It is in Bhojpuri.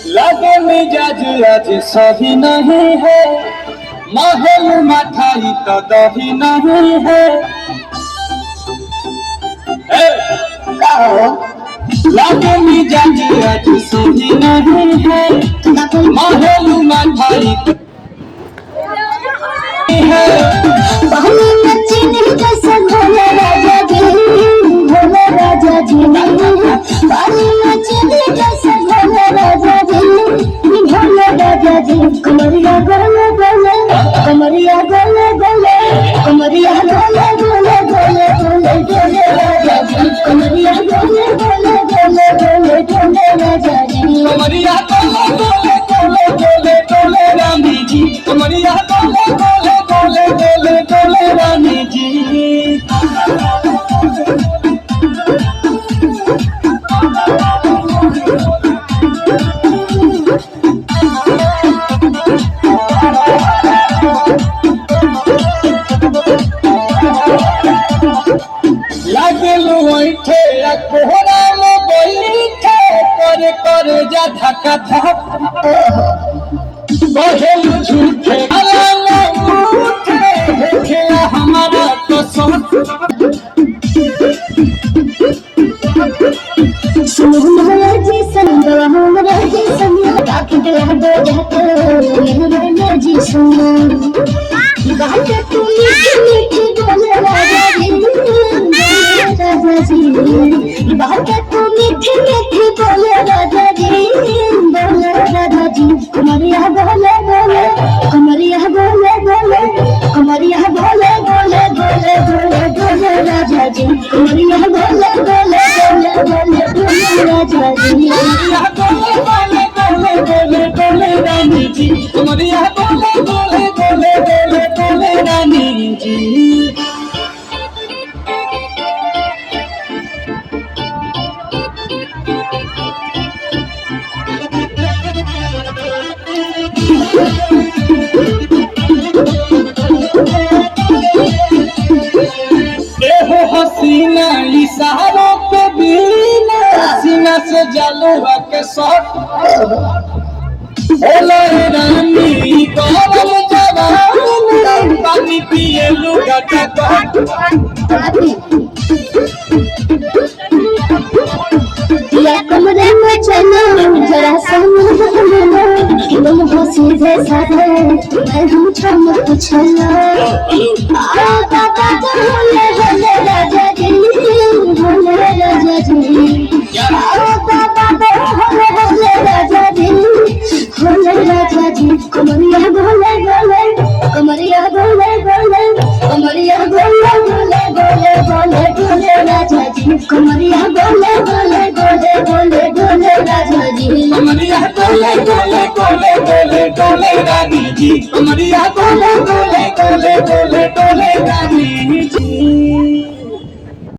लगे मिजाज आज सही नहीं है, महल मठाई तो दही नहीं है। लगे मिजाज आज सही नहीं है, महल मठाई है। पानी में चीनी जैसे घोले राजा जी, घोले राजा जी। पानी में चीनी जैसे घोले राजा जी, घोले राजा जी। कमरिया गोले गोले, कमरिया गोले गोले, कमरिया गोले गोले गोले गोले गोले राजा जी। कमरिया गोले गोले गोले गोले गोले राजा जी। कमरिया गोले गोले गोले गोले गोले रानी जी। कमरिया गोले गोले गोले गोले गोले रानी जी। लागलू ऐठे कोहरा में बैठे कर कर जा धक्का धक बहेलू झूठे अलाला उठे देखेला हमारा तो सब। सुनहरा जी संगवा हमरा जी संग ताकि दिल दो जाते मेरे जी सुन बात तू मीठी मीठी बोले राजा जी, राजा जी। बात तू मीठी मीठी बोले राजा जी, बोले राजा जी। कमरिया बोले बोले, कमरिया बोले बोले, कमरिया बोले बोले बोले बोले बोले राजा जी। कमरिया बोले बोले बोले बोले बोले राजा जी। कमरिया गोले गोले गोले गोले गोले रानी जी। कमरिया गोले गोले गोले गोले गोले रानी जी। एहो हसीना इशारों के बिना सीना से जलवा के शॉट ओले रानी गरम जवानी पानी पिए लुगा या कमरे में चलो जरा समझना, तुम हो सीधे साधे मैं हूँ चमक छलो। आओ बाबा बोले बोले राजा जी, बोले राजा जी। आओ बाबा बोले बोले राजा जी, बोले राजा जी। कमरिया बोले बोले, कमरिया बोले बोले, कमरिया बोले बोले बोले बोले बोले राजा जी। कमरिया बोले बोले बोले बोले बोले राजा जी। कमरिया गोले गोले गोले गोले गोले रानी जी। कमरिया गोले गोले गोले गोले गोले रानी जी।